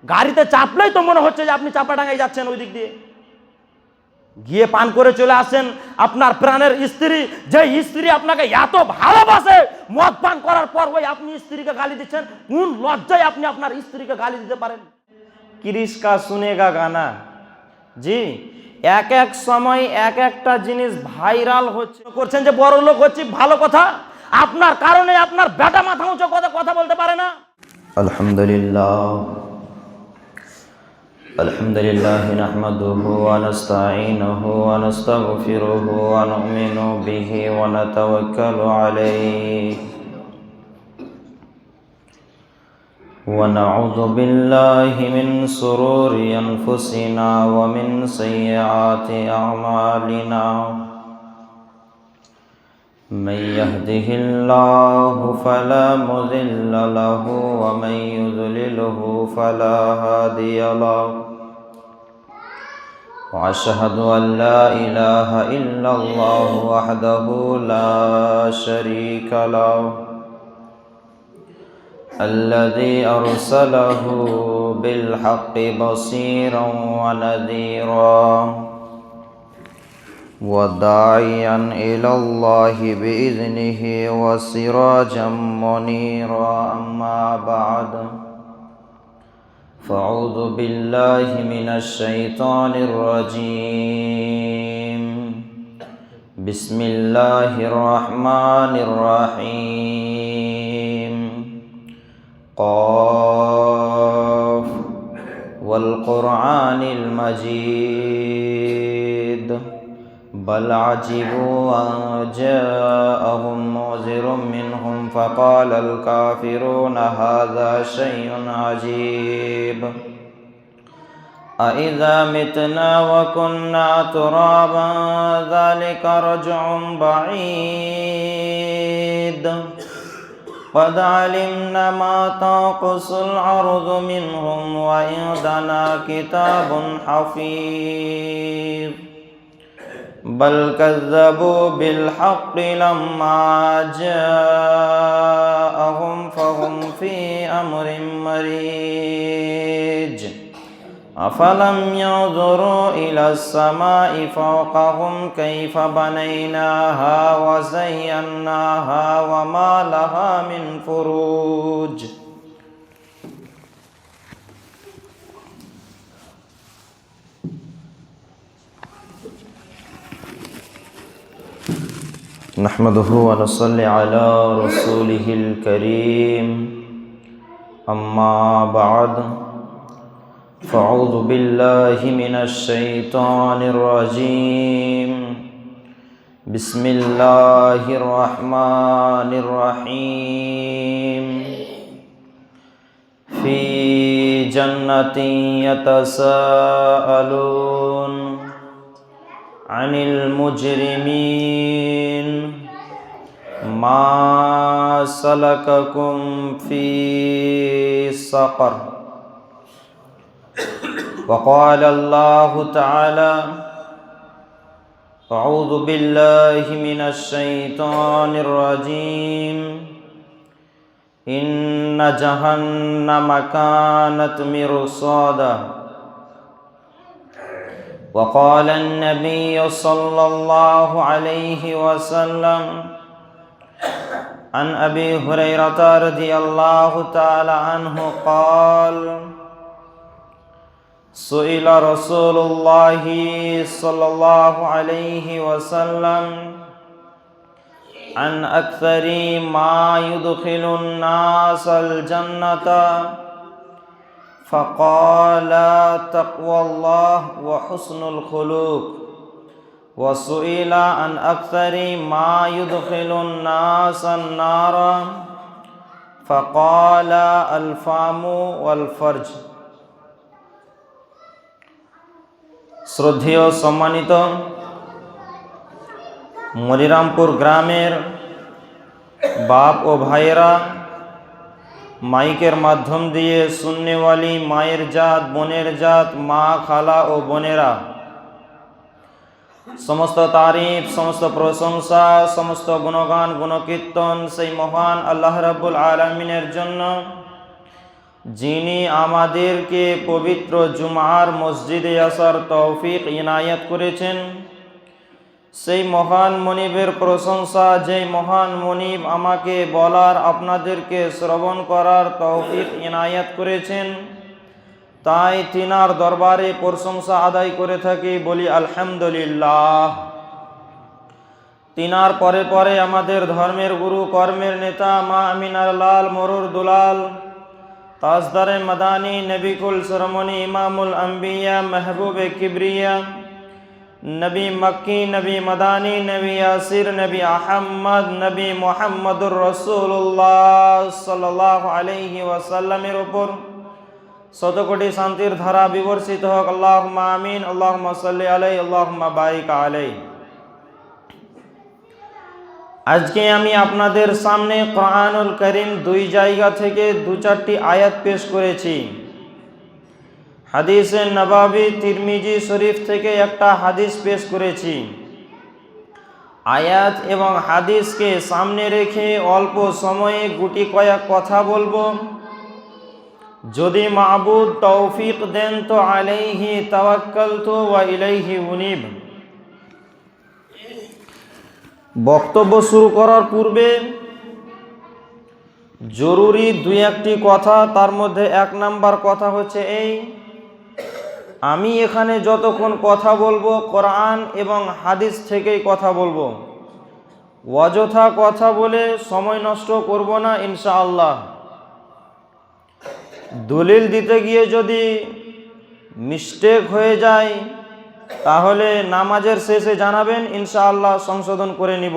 গাড়িতে চাপলেই তো মনে হচ্ছে যে আপনি চাপাডাঙ্গায় যাচ্ছেন ওই দিক দিয়ে। গিয়ে পান করে চলে আসেন আপনার প্রাণের স্ত্রী, যে স্ত্রী আপনাকে এত ভালোবাসে, মদ পান করার পর ওই আপনি স্ত্রীকে গালি দিচ্ছেন। কোন লজ্জায় আপনি আপনার স্ত্রীকে গালি দিতে পারেন? কিরিশ কা শুনেগা গানা। জি, এক এক সময় এক একটা জিনিস ভাইরাল হচ্ছে, করছেন যে বড় লোক হচ্ছে, ভালো কথা। আপনার কারণে আপনার বেটা মাথা উঁচু কথা বলতে পারে না। আলহামদুলিল্লাহ আলহামদুলিল্লাহ নাহমাদুহু ওয়া নাস্তাঈনুহু ওয়া নাস্তাগফিরুহু ওয়া নু'মিনু বিহি ওয়া নাতাওয়াক্কালু আলাইহি ওয়া নাউযু বিল্লাহি মিন শুরুরি আনফুসিনা ওয়া মিন সাইয়্যাতি আ'মালিনা। من يهده الله فلا مضل له ومن يضلله فلا هادي له وأشهد أن لا إله إلا الله وحده لا شريك له الذي أرسله بالحق بصيرا ونذيرا وداعيا إلى الله بإذنه وسراجا منيرا. أما بعد فأعوذ بالله من الشيطان الرجيم. بسم الله الرحمن الرحيم. قاف والقرآن المجيد بل عجبوا أن جاءهم منذر منهم فقال الكافرون هذا شيء عجيب أإذا متنا وكنا ترابا ذلك رجع بعيد قد علمنا ما تنقص الأرض منهم وعندنا كتاب حفيظ بل كذبوا بالحق لما جاءهم فهم في أمر مريج أفلم ينظروا إلى السماء فوقهم كيف بنيناها وزيناها وما لها من فروج نحمده ونصلي على رسوله الكريم. أما بعد فأعوذ بالله من الشيطان الرجيم. بسم الله الرحمن الرحيم. في جنة يتساءلون عن المجرمين ما سلككم في سقر. وقال الله تعالى أعوذ بالله من الشيطان الرجيم. إن جهنم كانت مرصادا. وقال النبي صلى الله عليه وسلم عن أبي هريرة رضي الله تعالى عنه قال سئل رسول الله صلى الله عليه وسلم عن أكثر ما يدخل الناس الجنة فقال تقوى الله وحسن الخلق. وسئل عن أكثر ما يدخل الناس النار فقال الفم والفرج. শ্রদ্ধেয় সম্মানিত মনিরামপুর গ্রামের বাপ ও ভাইয়েরা, মাইকের মাধ্যম দিয়ে সুন্নেওয়ালি মায়ের জাত, বোনের জাত, মা, খালা ও বোনেরা, সমস্ত তারিফ, সমস্ত প্রশংসা, সমস্ত গুণগান, গুণকীর্তন সেই মহান আল্লাহ রাব্বুল আলামিনের জন্য। যিনি আমাদেরকে পবিত্র জুমার মসজিদে আসার তৌফিক ইনায়াত করেছেন, সেই মহান মনিবের প্রশংসা, যেই মহান মনিব আমাকে বলার, আপনাদেরকে শ্রবণ করার তৌফিক ইনায়াত করেছেন, তাই তিনার দরবারে প্রশংসা আদায় করে থাকি, বলি আলহামদুলিল্লাহ। তিনার পরে পরে আমাদের ধর্মের গুরু, কর্মের নেতা মা আমিনার লাল মরুর দুলাল, তাজদারে মাদানী, নবিকুল সরমনি, ইমামুল আম্বিয়া, মেহবুবে কিবরিয়া, নবী মক্কি, নবী মাদানী, নবী ইয়াসির, নবী আহম্মদ, নবী মুহাম্মদুর রাসূলুল্লাহ সাল্লাল্লাহু আলাইহি ওয়াসাল্লামের উপর শতকোটি শান্তির ধারা বিবর্ষিত হোক। আল্লাহুম্মা আমিন। আল্লাহুম্মা সাল্লি আলাইহি, আল্লাহুম্মা বারিক আলাইহি। আজকে আমি আপনাদের সামনে কোরআনুল কারীম দুই জায়গা থেকে দু চারটি আয়াত পেশ করেছি। হাদিসে নবাবী তিরমিজি শরীফ থেকে একটা হাদিস পেশ করেছি। আয়াত এবং হাদিসকে সামনে রেখে অল্প সময়ে গুটি কয়েক কথা বলবো। যদি মাবুদ তৌফিক দেন তো আলাইহি তাওয়াক্কালতু ওয়া ইলাইহি উনিব। বক্তব্য শুরু করার পূর্বে জরুরি দুই একটি কথা, তার মধ্যে এক নাম্বার কথা হচ্ছে এই, আমি এখানে যতক্ষণ কথা বলবো কোরআন এবং হাদিস থেকেই কথা বলবো। অযথা কথা বলে সময় নষ্ট করব না ইনশাআল্লাহ। দলিল দিতে গিয়ে যদি মিস্টেক হয়ে যায় তাহলে নামাজের শেষে জানাবেন, ইনশাআল্লাহ সংশোধন করে নিব।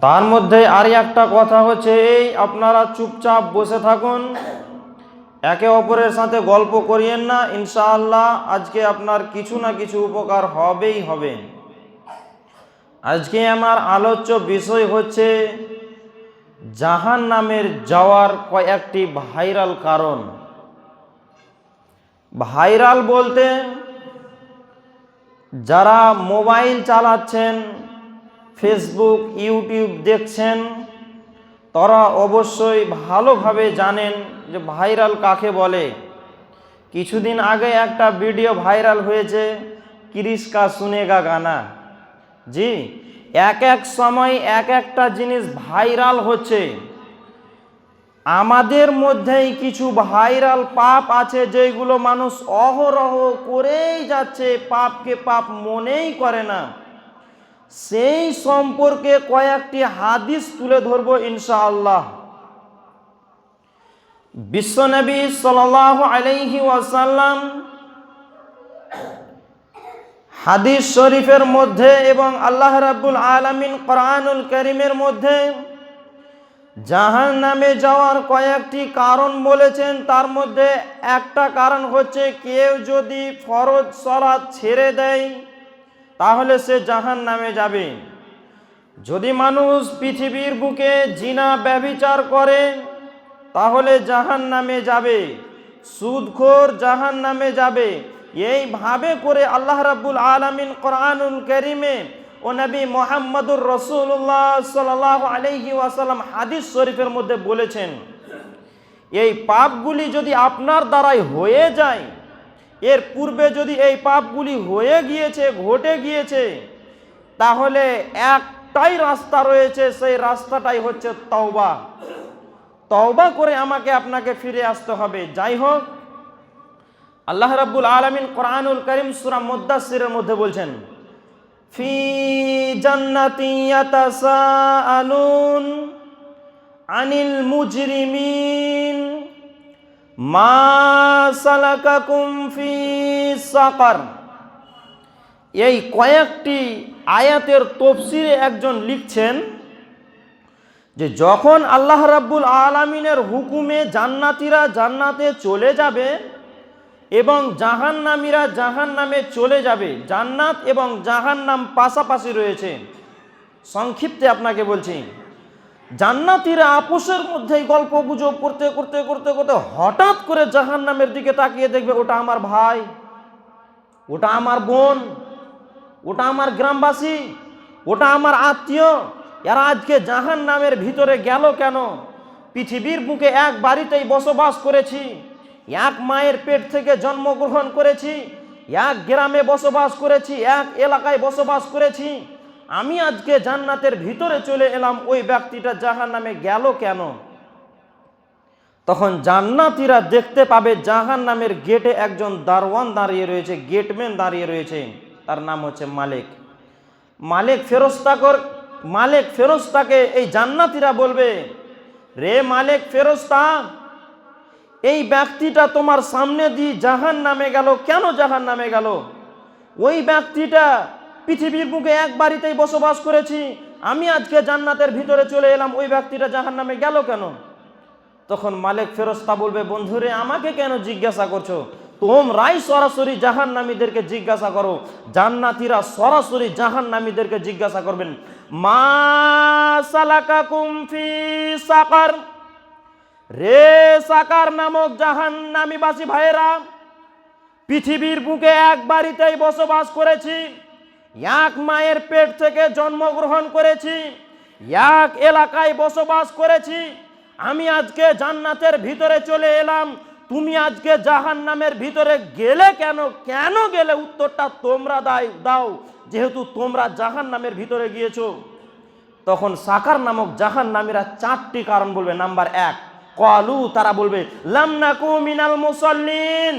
তার মধ্যে আর একটা কথা হচ্ছে এই, আপনারা চুপচাপ বসে থাকুন, একে অপরের সাথে গল্প করিয়েন না। ইনশাআল্লাহ আজকে আপনার কিছু না কিছু উপকার হবেই হবে। আজকে আমার আলোচ্য বিষয় হচ্ছে জাহান্নামের যাওয়ার কয়েকটি ভাইরাল কারণ। ভাইরাল বলতে যারা মোবাইল চালাচ্ছেন, ফেসবুক, ইউটিউব দেখছেন, তারা অবশ্যই ভালোভাবে জানেন যে ভাইরাল কাকে বলে। কিছুদিন আগে একটা ভিডিও ভাইরাল হয়েছে, কিরিশ কা সুনেগা গানা। জি, এক এক সময় এক একটা জিনিস ভাইরাল হচ্ছে। আমাদের মধ্যেই কিছু ভাইরাল পাপ আছে যেগুলো মানুষ অহরহ করেই যাচ্ছে, পাপকে পাপ মনেই করে না। সেই সম্পর্কে কয়েকটি হাদিস তুলে ধরবো ইনশাআল্লাহ। বিশ্বনবী সাল্লাল্লাহু আলাইহি ওয়াসাল্লাম হাদিস শরীফের মধ্যে এবং আল্লাহ রাব্বুল আলামিন কোরআনুল কারীমের মধ্যে জাহান্নামে যাওয়ার কয়েকটি কারণ বলেছেন। তার মধ্যে একটা কারণ হচ্ছে কেউ যদি ফরজ সালাত ছেড়ে দেয় তাহলে সে জাহান্নামে যাবে। যদি মানুষ পৃথিবীর বুকে জিনা ব্যভিচার করে তাহলে জাহান্নামে যাবে। সুদখোর জাহান্নামে যাবে। এইভাবে করে আল্লাহ রাব্বুল আলামিন কোরআনুল কারীমে ও নবী মুহাম্মদুর রাসূলুল্লাহ সাল্লাল্লাহু আলাইহি ওয়াসাল্লাম হাদিস শরীফের মধ্যে বলেছেন, এই পাপগুলি যদি আপনার দ্বারাই হয়ে যায়, এর পূর্বে যদি এই পাপগুলি হয়ে গিয়েছে, ঘটে গিয়েছে, তাহলে একটাই রাস্তা রয়েছে, সেই রাস্তাটাই হচ্ছে তওবা। তওবা করে আমাকে আপনাকে ফিরে আসতে হবে। যাই হোক, আল্লাহ রাব্বুল আলামিন কোরআনুল কারীম সূরা মুদ্দাসসিরের মধ্যে বলছেন, ফি জান্নাতি ইয়াতাসাআলুন আনিল মুজরিমিন মা সালাকাকুম ফি সাকার। এই কয়েকটি আয়াতের তাফসীরে একজন লিখছেন যে যখন আল্লাহ রাব্বুল আলামিনের হুকুমে জান্নাতীরা জান্নাতে চলে যাবে এবং জাহান্নামীরা জাহান্নামে চলে যাবে, জান্নাত এবং জাহান্নাম পাশাপাশি রয়েছে। সংক্ষিপ্তে আপনাকে বলছি, জান্নাতীরা আপোষের মধ্যেই গল্প গুজব করতে করতে করতে করতে হঠাৎ করে জাহান্নামের দিকে তাকিয়ে দেখবে ওটা আমার ভাই, ওটা আমার বোন, ওটা আমার গ্রামবাসী, ওটা আমার আত্মীয়, এরা আজকে জাহান্নামের ভিতরে গেল কেন? পৃথিবীর বুকে এক বাড়িতেই বসবাস করেছি, এক মায়ের পেট থেকে জন্মগ্রহণ করেছি, এক গ্রামে বসবাস করেছি, এক এলাকায় বসবাস করেছি, আমি আজকে জান্নাতের ভিতরে চলে এলাম, ওই ব্যক্তিটা জাহান্নামে গেল কেন? তখন জান্নাতীরা দেখতে পাবে জাহান্নামের গেটে একজন দারওয়ান দাঁড়িয়ে রয়েছে, গেটম্যান দাঁড়িয়ে রয়েছে, তার নাম হচ্ছে মালিক। মালিক ফেরেশতাকে এই জান্নাতীরা বলবে, রে মালিক ফেরেশতা, এই ব্যক্তিটা তোমার সামনে দিয়ে জাহান্নামে গেল কেন? জাহান্নামে গেল ওই ব্যক্তিটা পৃথিবীর বুকে এক বাড়িতেই বসবাস করেছি, আমি আজকে জান্নাতের ভিতরে চলে এলাম, ওই ব্যক্তিটা জাহান্নামে গেল কেন? তখন মালিক ফেরেশতা বলবে, বন্ধুরে আমাকে কেন জিজ্ঞাসা করছো? তোমরাই সরাসরি জাহান্নামীদেরকে জিজ্ঞাসা করো। জান্নাতীরা সরাসরি জাহান্নামীদেরকে জিজ্ঞাসা করবেন, মা সালাকাকুম ফি সাকার, রে সাকার নামক জাহান্নামীবাসী ভাইয়েরা, পৃথিবীর বুকে এক বাড়িতেই বসবাস করেছি, এক মায়ের পেট থেকে জন্মগ্রহণ করেছি, এক এলাকায় বসবাস করেছি, আমি আজকে জান্নাতের ভিতরে চলে এলাম, তুমি আজকে জাহান্নামের ভিতরে গেলে কেন? কেন গেলে? উত্তরটা তোমরা দাও, যেহেতু তোমরা জাহান্নামের ভিতরে গিয়েছো। তখন সাকার নামক জাহান্নামীরা 4টি কারণ বলবে। নাম্বার 1, ক্বালু, তারা বলবে, লাম নাকু মিনাল মুসাল্লিন,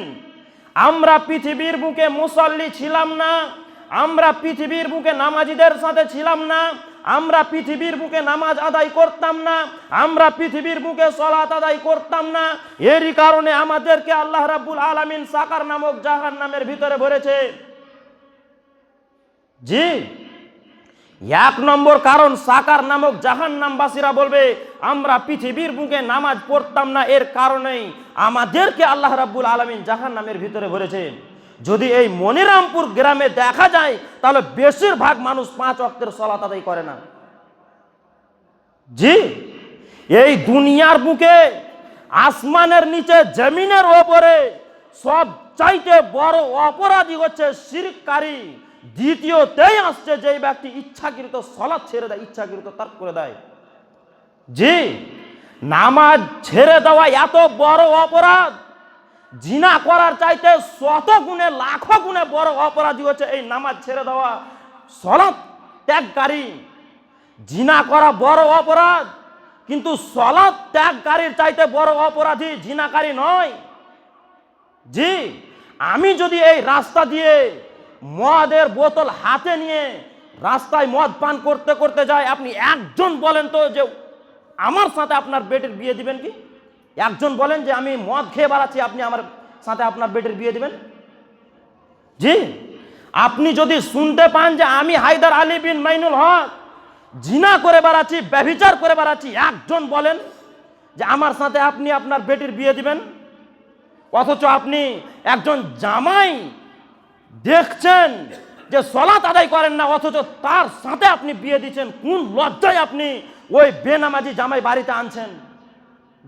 আমরা পৃথিবীর বুকে মুসাল্লি ছিলাম না, আমরা পৃথিবীর বুকে নামাজীদের সাথে ছিলাম না, আমরা পৃথিবীর বুকে নামাজ আদায় করতাম না, আমরা পৃথিবীর বুকে সালাত আদায় করতাম না, এরই কারণে আমাদেরকে আল্লাহ রাব্বুল আলামিন সাকার নামক জাহান্নামের ভিতরে ভরেছে। জি, 1 নম্বর কারণ, সাকার নামক জাহান্নামবাসীরা বলবে, আমরা পৃথিবীর বুকে নামাজ পড়তাম না, এর কারণেই আমাদেরকে আল্লাহ রাব্বুল আলামিন জাহান্নামের ভিতরে ভরেছে। যদি এই মনিরামপুর গ্রামে দেখা যায়, তাহলে বেশিরভাগ মানুষ 5 ওয়াক্তের সালাত আদায় করে না। জি, এই দুনিয়ার বুকে, আসমানের নিচে, জমিনের ওপরে সবচাইতে বড় অপরাধী হচ্ছে শিরককারী। দ্বিতীয়তেই আসছে যেই ব্যক্তি ইচ্ছাকৃত সালাত ছেড়ে দেয়, ইচ্ছাকৃত তার্ক করে দেয়। জি, নামাজ ছেড়ে দেওয়া এত বড় অপরাধ, জিনা করার চাইতে 100 গুণে, লাখো গুণে বড় অপরাধী হচ্ছে এই নামাজ ছেড়ে দেওয়া সালাত ত্যাগকারী। জিনা করা বড় অপরাধ, কিন্তু সালাত ত্যাগকারীর চাইতে বড় অপরাধী জিনাকারী নয়। জি, আমি যদি এই রাস্তা দিয়ে মদের বোতল হাতে নিয়ে রাস্তায় মদ পান করতে করতে যাই, আপনি একজন বলেন তো যে আমার সাথে আপনার বেটির বিয়ে দিবেন কি? একজন বলেন যে আমি মদ খেয়ে বেড়াচ্ছি, আপনি আমার সাথে আপনার বেটির বিয়ে দিবেন? জি, আপনি যদি শুনতে পান যে আমি হায়দার আলী বিন মাইনুল হক জিনা করে বেড়াচ্ছি, ব্যভিচার করে বেড়াচ্ছি, একজন বলেন যে আমার সাথে আপনি আপনার বেটির বিয়ে দিবেন? অথচ আপনি একজন জামাই দেখছেন যে সালাত আদায় করেন না, অথচ তার সাথে আপনি বিয়ে দিচ্ছেন। কোন লজ্জায় আপনি ওই বেনামাজি জামাই বাড়িতে আনছেন?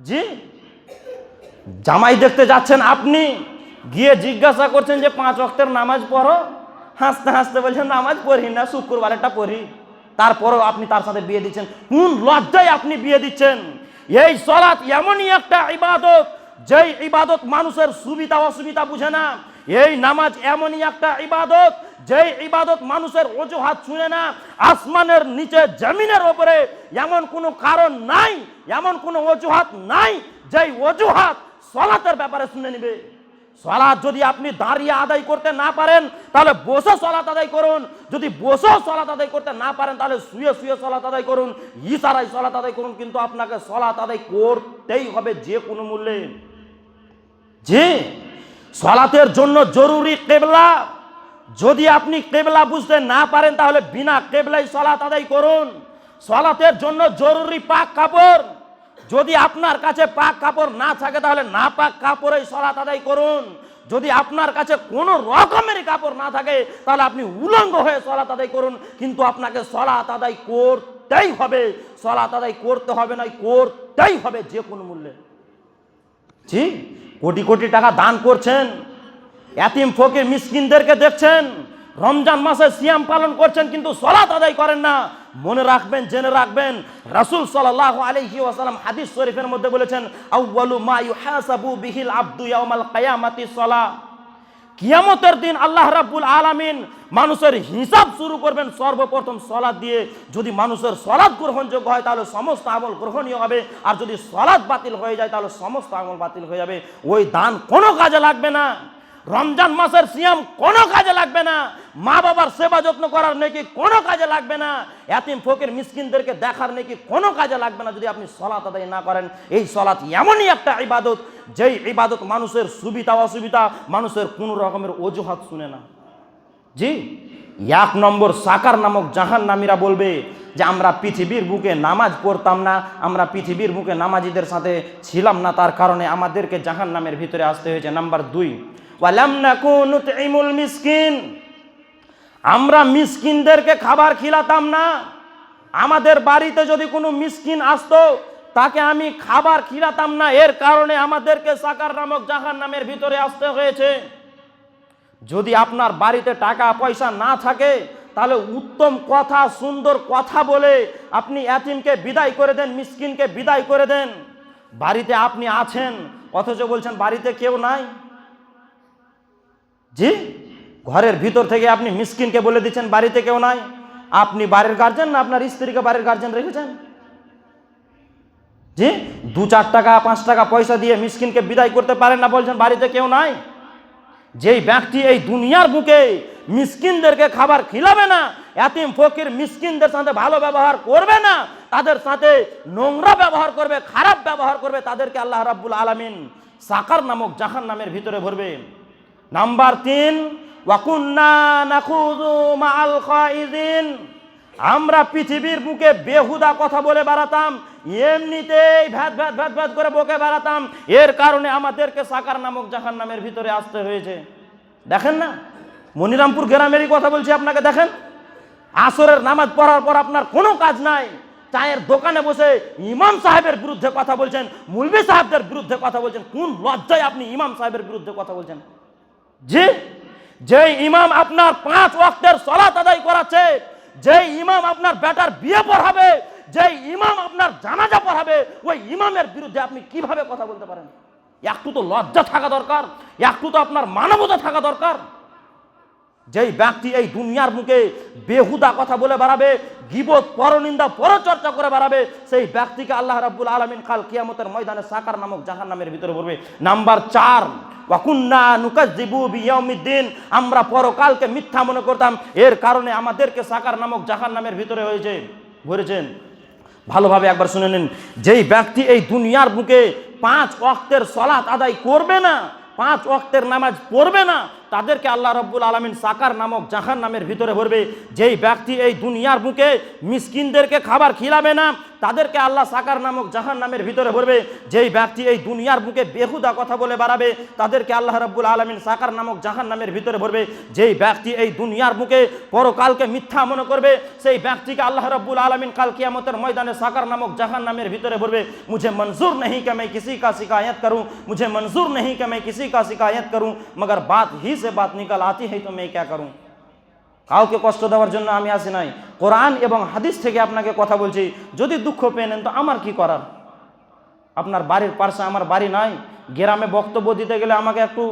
জি, জামাই দেখতে যাচ্ছেন, আপনি গিয়ে জিজ্ঞাসা করছেন যে 5 ওয়াক্তের নামাজ পড়ো, হাসতে হাসতে বলছেন নামাজ পড়ি না, শুক্রবারেরটা পড়ি, তারপরেও আপনি তার সাথে বিয়ে দিচ্ছেন। কোন লজ্জায় আপনি বিয়ে দিচ্ছেন? এই সালাত এমনই একটা ইবাদত, যেই ইবাদত মানুষের সুবিধা অসুবিধা বুঝে না। এই নামাজ এমনই একটা ইবাদত, যেই ইবাদত মানুষের অজুহাত শুনে না। আসমানের নিচে, জমিনের ওপরে এমন কোনো কারণ নাই, এমন কোনো অজুহাত নাই যেই অজুহাত সালাতের ব্যাপারে শুনে নিবে। সালাত যদি আপনি দাঁড়িয়ে আদায় করতে না পারেন, তাহলে বসে সালাত আদায় করুন। যদি বসেও সালাত আদায় করতে না পারেন, তাহলে শুয়ে শুয়ে সালাত আদায় করুন, ইশারায় সালাত আদায় করুন, কিন্তু আপনাকে সালাত আদায় করতেই হবে যে কোনো মূল্যে। জি, সালাতের জন্য জরুরি কিবলা। যদি আপনি কিবলা বুঝতে না পারেন, তাহলে বিনা কিবলাই সালাত আদায় করুন। সালাতের জন্য জরুরি পাক কাপড়। যদি আপনার কাছে পাক কাপড় না থাকে, তাহলে না পাক কাপড়েই সালাত আদায় করুন। যদি আপনার কাছে কোনো রকমের কাপড় না থাকে, তাহলে আপনি উলঙ্গ হয়ে সালাত আদায় করুন, কিন্তু আপনাকে সালাত আদায় করতেই হবে। সালাত আদায় করতে হবে না, করতেই হবে যে কোনো মূল্যে। জি, কোটি কোটি টাকা দান করছেন, এতিম ফকির মিসকিনদেরকে দেখছেন, রমজান মাসে সিয়াম পালন করছেন, কিন্তু সালাত আদায় করেন না। মনে রাখবেন, জেনে রাখবেন, রাসূল সাল্লাল্লাহু আলাইহি ওয়াসাল্লাম হাদিস শরীফের মধ্যে বলেছেন, আউয়ালু মা ইউহাসাবু বিহিল আবদু ইয়াউমাল কিয়ামাতি সালাহ। কিয়ামতের দিন আল্লাহ রাব্বুল আলামিন মানুষের হিসাব শুরু করবেন সর্বপ্রথম সালাত দিয়ে। যদি মানুষের সালাত গ্রহণযোগ্য হয় তাহলে সমস্ত আমল গ্রহণীয় হবে, আর যদি সালাত বাতিল হয়ে যায় তাহলে সমস্ত আমল বাতিল হয়ে যাবে। ওই দান কোনো কাজে লাগবে না, রমজান মাসের সিয়াম কোনো কাজে লাগবে না, মা বাবার সেবা যত্ন করার নেকি কোনো কাজে লাগবে না, এতিম ফকির মিসকিনদেরকে দেখার নেকি কোনো কাজে লাগবে না যদি আপনি সালাত আদায় না করেন। এই সালাত এমনই একটা ইবাদত, যেই ইবাদত মানুষের সুবিধা অসুবিধা, মানুষের কোনো রকমের অজুহাত শুনে না। জি, 1 নম্বর সাকার নামক জাহান্নামীরা বলবে যে আমরা পৃথিবীর বুকে নামাজ পড়তাম না, আমরা পৃথিবীর বুকে নামাজিদের সাথে ছিলাম না, তার কারণে আমাদেরকে জাহান্নামের ভিতরে আসতে হয়েছে। নাম্বার 2, ওয়ালাম নাকুনু নুতঈমুল মিসকিন, আমরা মিসকিনদেরকে খাবার খিলাতাম না। আমাদের বাড়িতে যদি কোনো মিসকিন আসতো তাকে আমি খাবার খিলাতাম না, এর কারণে আমাদেরকে সাকার নামক জাহান্নামের ভিতরে আসতে হয়েছে। যদি আপনার বাড়িতে টাকা পয়সা না থাকে তাহলে উত্তম কথা, সুন্দর কথা বলে আপনি এতিমকে বিদায় করে দেন, মিসকিনকে বিদায় করে দেন। বাড়িতে আপনি আছেন অথচ বলছেন বাড়িতে কেউ নাই। জি, ঘরের ভিতর থেকে আপনি মিসকিনকে বলে দিচ্ছেন বাড়িতে কেউ নাই। আপনি বাড়ির গার্জেন না আপনার স্ত্রীকে বাড়ির গার্জেন রেখেছেন? জি, 2-4 টাকা 5 টাকা পয়সা দিয়ে মিসকিনকে বিদায় করতে পারেন না, বলছেন বাড়িতে কেউ নাই। যেই ব্যক্তি এই দুনিয়ার বুকে মিসকিনদেরকে খাবার খিলাবে না, এতিম ফকির মিসকিনদের সাথে ভালো ব্যবহার করবে না, তাদের সাথে নোংরা ব্যবহার করবে, খারাপ ব্যবহার করবে, তাদেরকে আল্লাহ রাব্বুল আলামিন সাকার নামক জাহান্নামের ভিতরে ভরবে। নাম্বার 3, ওয়াকুন্না নাখুযু মাআল খাইযিন, আমরা পৃথিবীর বুকে বেহুদা কথা বলে বেড়াতাম, এমনিতেই ভ্যাট ভ্যাট ভ্যাট ভ্যাট করে বকে বেড়াতাম, এর কারণে আমাদেরকে সাকার নামক জাহান্নামের ভিতরে আসতে হয়েছে। দেখেন না, মনিরামপুর গ্রামেরই কথা বলছি আপনাকে, দেখেন আসরের নামাজ পড়ার পর আপনার কোনো কাজ নাই, চায়ের দোকানে বসে ইমাম সাহেবের বিরুদ্ধে কথা বলছেন, মুলবি সাহেবদের বিরুদ্ধে কথা বলছেন। কোন লজ্জায় আপনি ইমাম সাহেবের বিরুদ্ধে কথা বলছেন? জি, যে ইমাম আপনার 5 ওয়াক্তের সালাত আদায় করাচ্ছে, যে ইমাম আপনার বেটার বিয়ে পড়াবে, যে ইমাম আপনার জানাজা পড়াবে, ওই ইমামের বিরুদ্ধে আপনি কিভাবে কথা বলতে পারেন? একটু তো লজ্জা থাকা দরকার, একটু তো আপনার মানবতা থাকা দরকার। যেই ব্যক্তি এই দুনিয়ার মুখে বেহুদা কথা বলে বেড়াবে, গীবত, পরনিন্দা, পরচর্চা করে বেড়াবে, সেই ব্যক্তিকে আল্লাহ রাব্বুল আলামিন কাল কিয়ামতের ময়দানে সাকার নামক জাহান্নামের ভিতরে পড়বে। নাম্বার 4, ওয়াকুন্না নুকাজ্জিবু বিয়াউমিদ্দিন, আমরা পরকালকে মিথ্যা মনে করতাম, এর কারণে আমাদেরকে সাকার নামক জাহান্নামের ভিতরে ভরেছেন। ভালোভাবে একবার শুনে নিন, যেই ব্যক্তি এই দুনিয়ার বুকে 5 ওয়াক্তের সালাত আদায় করবে না, 5 ওয়াক্তের নামাজ পড়বে না, তাদেরকে আল্লাহ রাব্বুল আলামিন সাকার নামক জাহান্নামের ভিতরে ভরবে। যেই ব্যক্তি এই দুনিয়ার বুকে মিসকিনদেরকে খাবার খিলাবে না, তাদেরকে আল্লাহ সাকার নামক জাহান্নামের ভিতরে ভরবে। যেই ব্যক্তি এই দুনিয়ার বুকে বেহুদা কথা বলে বেড়াবে, তাদেরকে আল্লাহ রাব্বুল আলামিন সাকার নামক জাহান্নামের ভিতরে ভরবে। যেই ব্যক্তি এই দুনিয়ার বুকে পরকালকে মিথ্যা মনে করবে, সেই ব্যক্তিকে আল্লাহ রাব্বুল আলামিন কাল কিয়ামতের ময়দানে সাকার নামক জাহান্নামের ভিতরে ভরবে। মুঝে मंजूर नहीं कि मैं किसी का शिकायत करूं, मुझे मंजूर नहीं कि मैं किसी का शिकायत करूं, मगर बात ही से बात निकल आती है तो मैं क्या करूं। কাউকে কষ্ট দেওয়ার জন্য আমি আসি নাই, কোরআন এবং হাদিস থেকে আপনাকে কথা বলছি। যদি দুঃখ পেয়ে নেন তো আমার কি করার? আপনার বাড়ির পাশে আমার বাড়ি নাই, গ্রামে বক্তব্য দিতে গেলে আমাকে একটু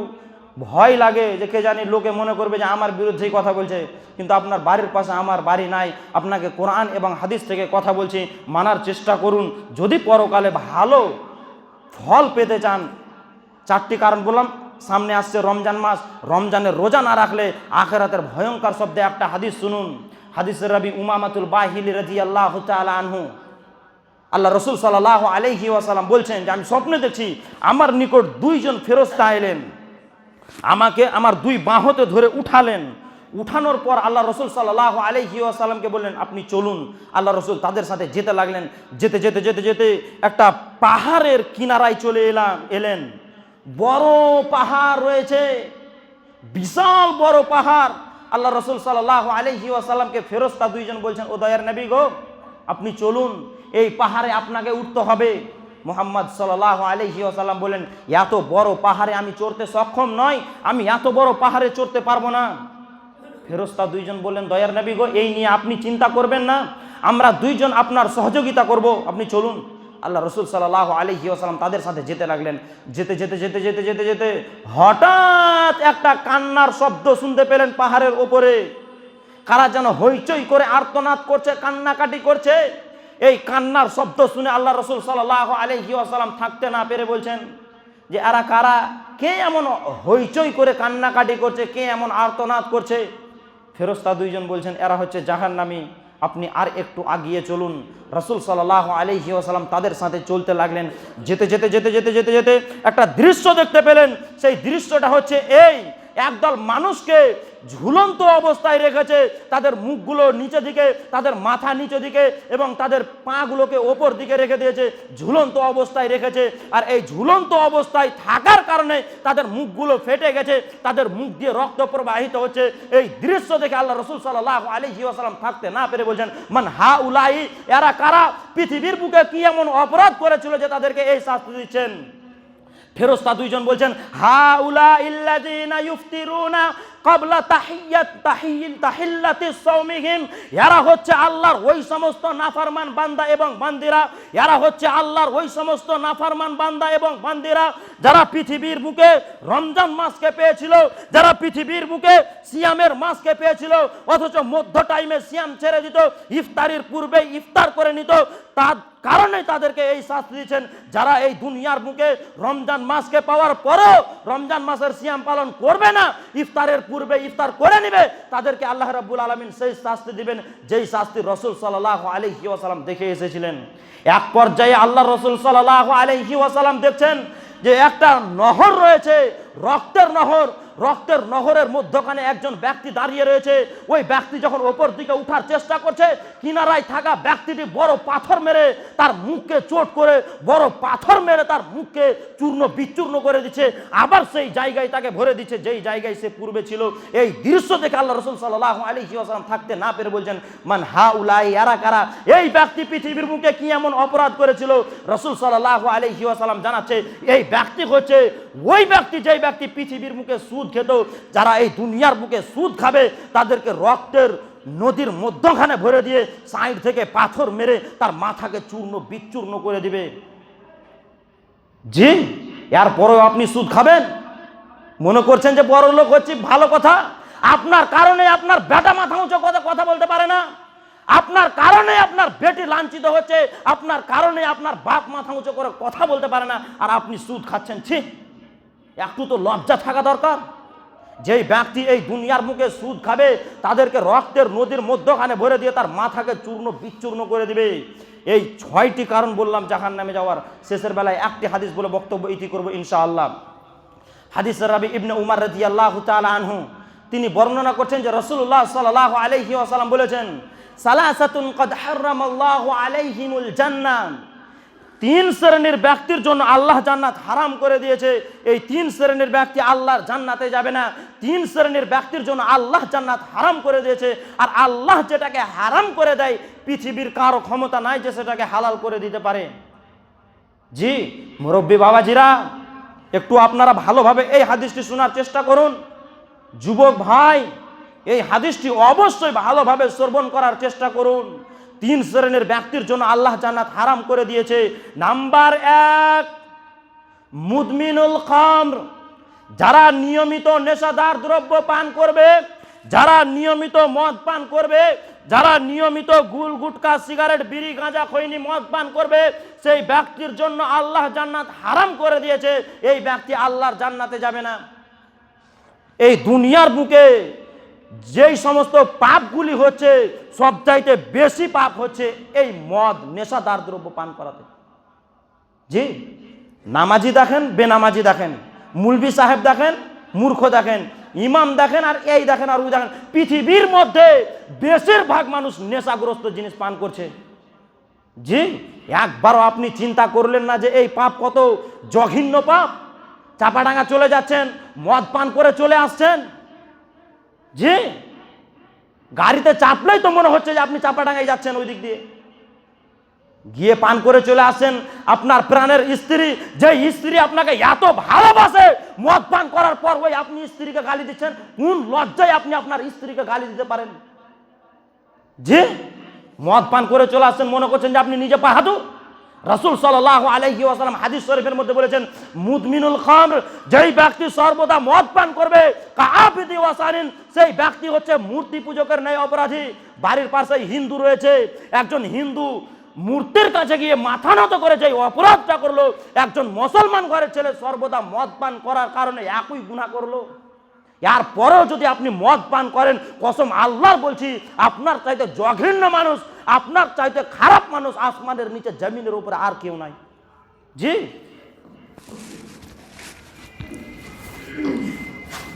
ভয় লাগে যে কে জানি লোকে মনে করবে যে আমার বিরুদ্ধেই কথা বলছে, কিন্তু আপনার বাড়ির পাশে আমার বাড়ি নাই। আপনাকে কোরআন এবং হাদিস থেকে কথা বলছি, মানার চেষ্টা করুন। যদি পরকালে ভালো ফল পেতে চান, 4টি কারণ বললাম। সামনে আসছে রমজান মাস, রমজানের রোজা না রাখলে আখিরাতের ভয়ঙ্কর শব্দে একটা হাদিস শুনুন। হাদিসের রাবি উমামাতুল বাহিলি রাদিয়াল্লাহু তাআলা আনহু, আল্লাহ রাসূল সাল্লাল্লাহু আলাইহি ওয়াসাল্লাম বলছেন যে আমি স্বপ্নে দেখছি আমার নিকট 2 জন ফেরেশতা এলেন, আমাকে আমার 2 বাহুতে ধরে উঠালেন। উঠানোর পর আল্লাহ রাসূল সাল্লাল্লাহু আলাইহি ওয়াসাল্লামকে বললেন আপনি চলুন। আল্লাহ রাসূল তাদের সাথে যেতে লাগলেন। যেতে যেতে যেতে যেতে একটা পাহাড়ের কিনারায় চলে এলেন। বড় পাহাড় রয়েছে, বিশাল বড় পাহাড়। আল্লাহ রাসূল সাল্লাল্লাহু আলাইহি ওয়াসাল্লামকে ফেরেশতা 2 জন বলছেন ও দয়ার নবী গো, আপনি চলুন, এই পাহাড়ে আপনাকে উঠতে হবে। মুহাম্মদ সাল্লাল্লাহু আলাইহি ওয়াসাল্লাম বলেন এত বড় পাহাড়ে আমি চড়তে সক্ষম নই, আমি এত বড় পাহাড়ে চড়তে পারবো না। ফেরেশতা 2 জন বললেন দয়ার নবী গো, এই নিয়ে আপনি চিন্তা করবেন না, আমরা দুইজন আপনার সহযোগিতা করব, আপনি চলুন। আল্লাহ রসুল সাল্লাল্লাহু আলাইহি ওয়াসাল্লাম তাদের সাথে যেতে লাগলেন। যেতে যেতে যেতে যেতে যেতে যেতে হঠাৎ একটা কান্নার শব্দ শুনতে পেলেন পাহাড়ের ওপরে। কারা যেন হইচই করে আর্তনাদ করছে, কান্নাকাটি করছে। এই কান্নার শব্দ শুনে আল্লাহ রসুল সাল্লাল্লাহু আলাইহি ওয়াসাল্লাম থাকতে না পেরে বলছেন যে এরা কারা, কে এমন হইচই করে কান্নাকাটি করছে, কে এমন আর্তনাদ করছে? ফেরেশতা দুইজন বলছেন এরা হচ্ছে জাহান্নামী, আপনি আর একটু আগিয়ে চলুন। রাসূল সাল্লাল্লাহু আলাইহি ওয়াসাল্লাম তাদের সাথে চলতে লাগলেন। যেতে যেতে যেতে যেতে যেতে যেতে একটা দৃশ্য দেখতে পেলেন। সেই দৃশ্যটা হচ্ছে এই, একদল মানুষকে ঝুলন্ত অবস্থায় রেখেছে, তাদের মুখগুলো নিচে দিকে, তাদের মাথা নিচে দিকে এবং তাদের পাগুলোকে ওপর দিকে রেখে দিয়েছে, ঝুলন্ত অবস্থায় রেখেছে। আর এই ঝুলন্ত অবস্থায় থাকার কারণে তাদের মুখগুলো ফেটে গেছে, তাদের মুখ দিয়ে রক্ত প্রবাহিত হচ্ছে। এই দৃশ্য দেখে আল্লাহ রসুল সাল্লাল্লাহু আলাইহি ওয়াসাল্লাম থাকতে না পেরে বলছেন মান হাউলাই, এরা কারা, পৃথিবীর বুকে কি এমন অপরাধ করেছিল যে তাদেরকে এই শাস্তি দিচ্ছেন? ফেরেশতা দুইজন বলছেন হাউলা ইল্লাযিনা ইফতিরুনা ক্বাবলা তাহিল্লাতিস সাওমিহিম, এরা হচ্ছে আল্লাহর ওই সমস্ত নাফরমান বান্দা এবং বান্দিরা, এরা হচ্ছে আল্লাহর ওই সমস্ত নাফরমান বান্দা এবং বান্দিরা যারা পৃথিবীর বুকে রমজান মাসকে পেয়েছিল, যারা পৃথিবীর বুকে সিয়ামের মাসকে পেয়েছিল, অথচ মধ্য টাইমে সিয়াম ছেড়ে দিত, ইফতারির পূর্বে ইফতার করে নিত। তার কারণে তাদেরকে এই শাস্তি দিচ্ছেন। যারা এই দুনিয়ার বুকে রমজান মাসকে পাওয়ার পরেও রমজান মাসের সিয়াম পালন করবে না, ইফতারের পূর্বে ইফতার করে নেবে, তাদেরকে আল্লাহ রাব্বুল আলামিন সেই শাস্তি দিবেন যেই শাস্তি রাসূল সাল্লাল্লাহু আলাইহি ওয়াসাল্লাম দেখে এসেছিলেন। এক পর্যায়ে আল্লাহ রাসূল সাল্লাল্লাহু আলাইহি ওয়াসাল্লাম দেখছেন যে একটা নহর রয়েছে, রক্তের নহর। রক্তের নহরের মধ্যখানে একজন ব্যক্তি দাঁড়িয়ে রয়েছে। ওই ব্যক্তি যখন ওপর দিকে উঠার চেষ্টা করছে, কিনারায় থাকা ব্যক্তিটি বড় পাথর মেরে তার মুখকে চোট করে, বড় পাথর মেরে তার মুখকে চূর্ণ বিচূর্ণ করে দিচ্ছে, আবার সেই জায়গায় তাকে ভরে দিচ্ছে যেই জায়গায় সে পূর্বে ছিল। এই দৃশ্য দেখে আল্লাহ রাসূল সাল্লাল্লাহু আলাইহি ওয়াসাল্লাম থাকতে না পেরে বলছেন মান হাউলাই, এরা কারা, এই ব্যক্তি পৃথিবীর মুখে কি এমন অপরাধ করেছিল? রাসূল সাল্লাল্লাহু আলাইহি ওয়াসাল্লাম জানাচ্ছে এই ব্যক্তি হচ্ছে ওই ব্যক্তি যেই ব্যক্তি পৃথিবীর মুখে সুদ খেত। যারা এই দুনিয়ার বুকে সুদ খাবে তাদেরকে রক্তের নদীর মধ্যখানে ভরে দিয়ে সাইড থেকে পাথর মেরে তার মাথাকে চূর্ণ বিচূর্ণ করে দিবে। জি, এরপরেও আপনি সুদ খাবেন? মনে করছেন যে বড় লোক হচ্ছে, ভালো কথা। আপনার কারণে আপনার বেটা মাথা উঁচু কথা বলতে পারে না, আপনার কারণে আপনার বেটি লাঞ্ছিত হচ্ছে, আপনার কারণে আপনার বাপ মাথা উঁচু করে কথা বলতে পারে না, আর আপনি সুদ খাচ্ছেন। ছি, একটু তো লজ্জা থাকা দরকার। যেই ব্যক্তি এই দুনিয়ার মুখে সুদ খাবে তাদেরকে রক্তের নদীর মধ্যখানে ভরে দিয়ে তার মাথাকে চূর্ণ বিচূর্ণ করে দিবে। এই 6টি কারণ বললাম জাহান্নামে যাওয়ার। শেষের বেলায় একটি হাদিস বলে বক্তব্য ইতি করব ইনশাআল্লাহ। হাদিসের রাবি ইবনে উমর রাদিয়াল্লাহু তাআলা আনহু তিনি বর্ণনা করছেন যে রাসূলুল্লাহ সাল্লাল্লাহু আলাইহি ওয়াসাল্লাম বলেছেন সালাসাতুন ক্বাদ হারামাল্লাহু আলাইহিমুল জান্নাহ, 3 শ্রেণীর ব্যক্তির জন্য আল্লাহ জান্নাত হারাম করে দিয়েছে। এই 3 শ্রেণীর ব্যক্তি আল্লাহর জান্নাতে যাবে না। 3 শ্রেণীর ব্যক্তির জন্য আল্লাহ জান্নাত হারাম করে দিয়েছে। আর আল্লাহ যেটাকে হারাম করে দেয় পৃথিবীর কারো ক্ষমতা নাই যে সেটাকে হালাল করে দিতে পারে। জি মুরব্বী বাবাজিরা, একটু আপনারা ভালোভাবে এই হাদিসটি শোনার চেষ্টা করুন। যুবক ভাই, এই হাদিসটি অবশ্যই ভালোভাবে শ্রবণ করার চেষ্টা করুন। 3 শ্রেণীর ব্যক্তির জন্য আল্লাহ জান্নাত হারাম করে দিয়েছে। নাম্বার 1, মুদমিনুল খামর, যারা নিয়মিত নেশাদার দ্রব্য পান করবে, যারা নিয়মিত মদ পান করবে, যারা নিয়মিত গুল গুটকা সিগারেট বিড়ি গাঁজা খৈনি মদ পান করবে, সেই ব্যক্তির জন্য আল্লাহ জান্নাত হারাম করে দিয়েছে। এই ব্যক্তি আল্লাহর জান্নাতে যাবে না। এই দুনিয়ার বুকে যেই সমস্ত পাপগুলি হচ্ছে সবচাইতে বেশি পাপ হচ্ছে এই মদ নেশাদার দ্রব্য পান করাতে। জি, নামাজি দেখেন, বেনামাজি দেখেন, মুলবি সাহেব দেখেন, মূর্খ দেখেন, ইমাম দেখেন, আর এই দেখেন আর ওই দেখেন, পৃথিবীর মধ্যে বেশিরভাগ মানুষ নেশাগ্রস্ত জিনিস পান করছে। জি, একবারও আপনি চিন্তা করলেন না যে এই পাপ কত জঘন্য পাপ? চাপাডাঙ্গা চলে যাচ্ছেন, মদ পান করে চলে আসছেন। জি, গাড়িতে চাপলেই তো মনে হচ্ছে যে আপনি চাপাডাঙ্গায় যাচ্ছেন, ওই দিক দিয়ে গিয়ে পান করে চলে আসেন। আপনার প্রাণের স্ত্রী, যে স্ত্রী আপনাকে এত ভালোবাসে, মদ পান করার পর ওই আপনি স্ত্রীকে গালি দিচ্ছেন। কোন লজ্জায় আপনি আপনার স্ত্রীকে গালি দিতে পারেন? জি, মদ পান করে চলে আসছেন, মনে করছেন যে আপনি নিজে বাহাদুর। রাসূল সাল্লাল্লাহু আলাইহি ওয়াসাল্লাম হাদিস শরীফের মধ্যে বলেছেন, মুদমিনুল খামর, যেই ব্যক্তি সর্বদা মদ পান করবে, কাআবিদি ওয়াসানিন, সেই ব্যক্তি হচ্ছে মূর্তি পূজকের ন্যায় অপরাধী। বাড়ির পাশে হিন্দু রয়েছে, একজন হিন্দু মূর্তির কাছে গিয়ে মাথা নত করে যে অপরাধটা করলো, একজন মুসলমান ঘরের ছেলে সর্বদা মদ পান করার কারণে একই গুনাহ করলো। এর পরেও যদি আপনি মদ পান করেন, কসম আল্লাহর বলছি, আপনার চাইতে জঘন্য মানুষ, আপনার চাইতে খারাপ মানুষ আসমানের নিচে জমিনের উপরে আর কেউ নাই। জি,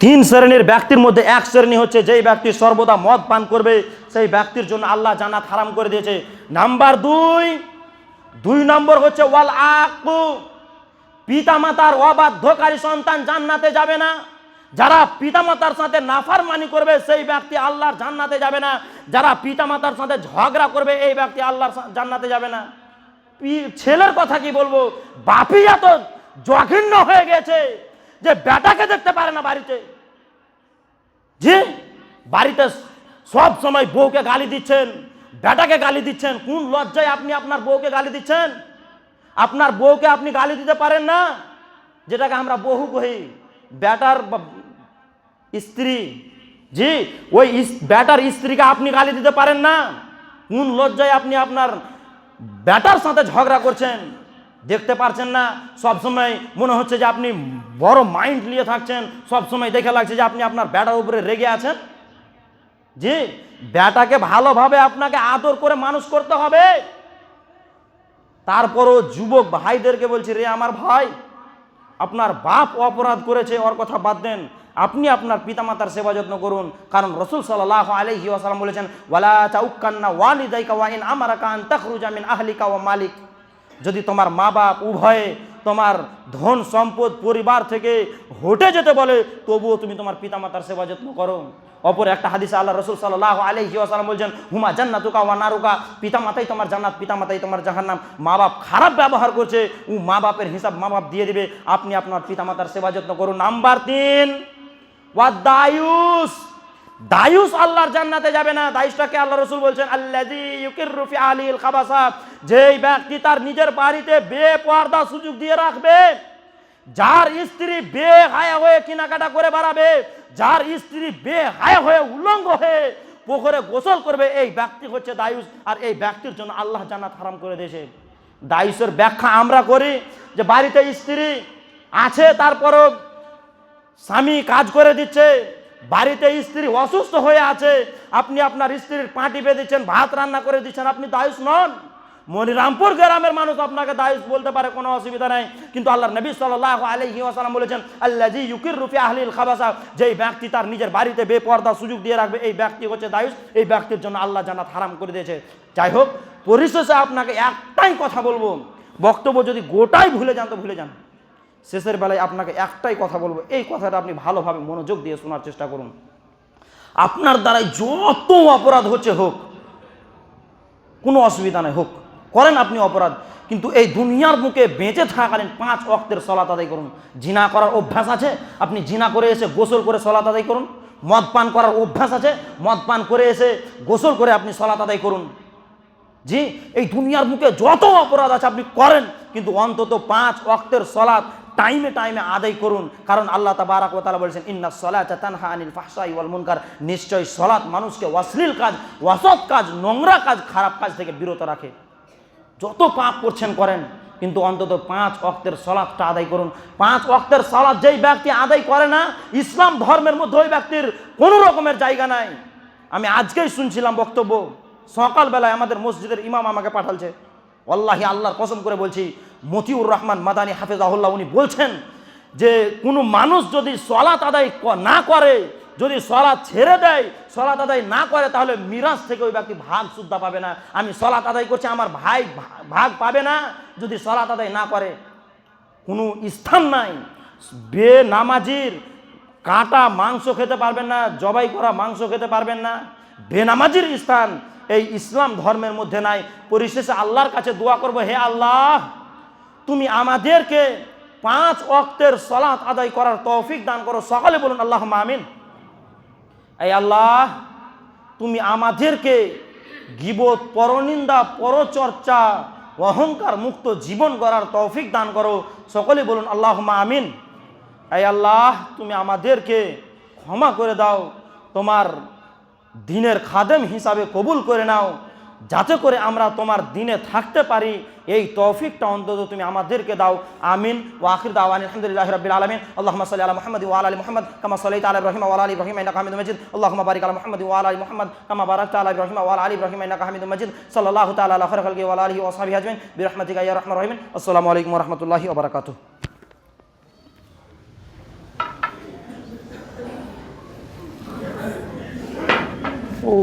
3 শ্রেণীর ব্যক্তির মধ্যে এক শ্রেণী হচ্ছে যেই ব্যক্তি সর্বদা মদ পান করবে, সেই ব্যক্তির জন্য আল্লাহ জান্নাত হারাম করে দিয়েছে। নাম্বার 2 নম্বর হচ্ছে ওয়াল আকু, পিতামাতার অবাধ্যকারী সন্তান জান্নাতে যাবে না। যারা পিতামাতার সাথে নাফরমানি করবে সেই ব্যক্তি আল্লাহর জান্নাতে যাবে না। যারা পিতামাতার সাথে ঝগড়া করবে এই ব্যক্তি আল্লাহর জান্নাতে যাবে না। ছেলের কথা কি বলবো, বাপই এত জঘন্য হয়ে গেছে যে বেটাকে দেখতে পারে না বাড়িতে। জি, বাড়িতে সব সময় বউকে গালি দিচ্ছেন, বেটাকে গালি দিচ্ছেন। কোন লজ্জায় আপনি আপনার বউকে গালি দিচ্ছেন? আপনার বউকে আপনি গালি দিতে পারেন না, যেটাকে আমরা বহু কহি, বেটার স্ত্রী। জি, ওই বেটার স্ত্রীকে আপনি গালি দিতে পারেন না। কোন লজ্জায় আপনি আপনার বেটার সাথে ঝগড়া করছেন? দেখতে পারছেন না? সব সময় মনে হচ্ছে যে আপনি বড় মাইন্ড নিয়ে থাকছেন, সব সময় দেখে লাগছে যে আপনি আপনার বেটার উপরে রেগে আছেন। জি, বেটাকে ভালোভাবে আপনাকে আদর করে মানুষ করতে হবে। তারপরও যুবক ভাইদেরকে বলছি, রে আমার ভাই, আপনার বাপ অপরাধ করেছে, ওর কথা বাদ দেন, আপনি আপনার পিতামাতার সেবা যত্ন করুন। কারণ রাসূল সাল্লাল্লাহু আলাইহি ওয়াসাল্লাম বলেছেন, ওয়ালা তাউক্কান্না ওয়ালিদাইকা ওয়া ইন আমারাকা আন তাখরুজা মিন আহলিকা ওয়া মালিক। যদি তোমার মা বাপ উভয়ে তোমার ধন সম্পদ পরিবার থেকে হটে যেতে বলে, তবুও তুমি তোমার পিতামাতার সেবা যত্ন করো। অপর একটা হাদিসে আল্লাহ রাসূল সাল্লাল্লাহু আলাইহি ওয়াসাল্লাম বলেছেন, হুমা জান্নাতুকা ওয়া নারুকা, পিতামাতাই তোমার জান্নাত, পিতামাতাই তোমার জাহান্নাম। মা বাপ খারাপ ব্যবহার করছে, ও মা বাপের হিসাব মা বাপ দিয়ে দিবে। আপনি আপনার পিতামাতার সেবা যত্ন করুন। নাম্বার 3, ওয়া দায়ুস, দায়ুস আল্লাহর জান্নাতে যাবে না। দায়ুসটাকে আল্লাহ রাসূল বলছেন, আল্লাযী ইউকিররু ফি আহলিল খাবাসা, যেই ব্যক্তি তার নিজের বাড়িতে বেপরদা সুযোগ দিয়ে রাখবে, যার স্ত্রী বেহায়া হয়ে কেনাকাটা করে বেড়াবে, যার স্ত্রী বেহায়া হয়ে উলঙ্গ হয়ে পুকুরে গোসল করবে, এই ব্যক্তি হচ্ছে দায়ুস। আর এই ব্যক্তির জন্য আল্লাহ জান্নাত হারাম করে দিয়েছে। দায়ুসের ব্যাখ্যা আমরা করি যে বাড়িতে স্ত্রী আছে, তারপরও স্বামী কাজ করে দিচ্ছে, বাড়িতে স্ত্রী অসুস্থ হয়ে আছে, আপনি আপনার স্ত্রীর পাটি বেঁধেছেন, ভাত রান্না করে দিচ্ছেন, আপনি দায়ুস নন। মনিরামপুর গ্রামের মানুষ আপনাকে দায়ুস বলতে পারে, কোনো অসুবিধা নাই। কিন্তু আল্লাহর নবী সাল্লাল্লাহু আলাইহি ওয়াসাল্লাম বলেছেন, আল্লাযী ইউকিররু ফি আহলিল খাবাসা, যেই ব্যক্তি তার নিজের বাড়িতে বেপরদা সুযোগ দিয়ে রাখবে, এই ব্যক্তি হচ্ছে দায়ুস। এই ব্যক্তির জন্য আল্লাহ জান্নাত হারাম করে দিয়েছে। যাই হোক, পরিশেষে আপনাকে একটাই কথা বলবো, বক্তব্য যদি গোটাই ভুলে যান তো ভুলে যান, শেষের বেলায় আপনাকে একটাই কথা বলবো, এই কথাটা আপনি ভালোভাবে মনোযোগ দিয়ে শোনার চেষ্টা করুন। আপনার দ্বারাই যত অপরাধ হচ্ছে হোক, কোনো অসুবিধা নেই, হোক, করেন আপনি অপরাধ, কিন্তু এই দুনিয়ার মুখে বেঁচে থাকাকালীন 5 ওয়াক্তের সালাত আদায় করুন। জিনা করার অভ্যাস আছে, আপনি জিনা করে এসে গোসল করে সালাত আদায় করুন। মদ পান করার অভ্যাস আছে, মদ পান করে এসে গোসল করে আপনি সালাত আদায় করুন। জি, এই দুনিয়ার মুখে যত অপরাধ আছে আপনি করেন, কিন্তু অন্তত 5 ওয়াক্তের সালাত টাইমে টাইমে আদায় করুন। কারণ আল্লাহ তাবারাক ওয়া তাআলা বলেছেন, ইন্নাস সালাতা তানহা আনিল ফাহশাই ওয়াল মুনকার, নিশ্চয় সালাত মানুষকে অশ্লীল কাজ, অসৎ কাজ, নোংরা কাজ, খারাপ কাজ থেকে বিরত রাখে। যত পাপ করছেন করেন, কিন্তু অন্তত 5 ওয়াক্তের সালাতটা আদায় করুন। 5 ওয়াক্তের সালাত যেই ব্যক্তি আদায় করে না, ইসলাম ধর্মের মধ্যে ওই ব্যক্তির কোনো রকমের জায়গা নাই। আমি আজকেই শুনছিলাম বক্তব্য, সকালবেলায় আমাদের মসজিদের ইমাম আমাকে পাঠালছে, ওয়াল্লাহি আল্লাহর কসম করে বলছি, মতিউর রহমান মাদানী হাফেজাহুল্লাহ, উনি বলছেন যে কোনো মানুষ যদি সালাত আদায় না করে, যদি সালাত ছেড়ে দেয়, সালাত আদায় না করে, তাহলে মিরাজ থেকে ওই ব্যক্তি ভাগ সুদ্ধা পাবে না। আমি সালাত আদায় করছি, আমার ভাই ভাগ পাবে না যদি সালাত আদায় না করে। কোনো স্থান নাই, বেনামাজির কাটা মাংস খেতে পারবেন না, জবাই করা মাংস খেতে পারবেন না, বেনামাজির স্থান এই ইসলাম ধর্মের মধ্যে নাই। পরিশেষে আল্লাহর কাছে দোয়া করব, হে আল্লাহ, তুমি আমাদেরকে 5 ওয়াক্তের সালাত আদায় করার তৌফিক দান করো। সকলে বলুন আল্লাহুম্মা আমিন। এই আল্লাহ, তুমি আমাদেরকে গীবত, পরনিন্দা, পরচর্চা, অহংকার মুক্ত জীবন গড়ার তৌফিক দান করো। সকলে বলুন আল্লাহুম্মা আমিন। এই আল্লাহ, তুমি আমাদেরকে ক্ষমা করে দাও, তোমার দিনের খাদেম হিসাবে কবুল করে নাও, যাতে করে আমরা তোমার দিনে থাকতে পারি এই তৌফিকটা অন্তত তুমি আমাদেরকে দাও। আমিন। ওয়া আখির দাওয়ানা আলহামদুলিল্লাহি রাব্বিল আলামিন। আল্লাহুম্মা সাল্লি আলা মুহাম্মাদ ওয়া আলা আলি মুহাম্মাদ কামা সাল্লাইতা আলা ইব্রাহিম ওয়া আলা আলি ইব্রাহিম ইন্নাকা হামিদুম মাজিদ। আল্লাহুম্মা বারিক আলা মুহাম্মাদ ওয়া আলা আলি মুহাম্মাদ কামা বারাকতা আলা ইব্রাহিম ওয়া আলা আলি ইব্রাহিম ইন্নাকা হামিদুম মাজিদ। সাল্লাল্লাহু তাআলা আলা খায়রি খালকি ওয়া আলা আলিহি ওয়া আসহাবিহি আজমাইন বিরহমাতিকা ইয়া আরহামার রাহিমিন। আসসালামু আলাইকুম ওয়া রাহমাতুল্লাহি ওয়া বারাকাতুহু। ও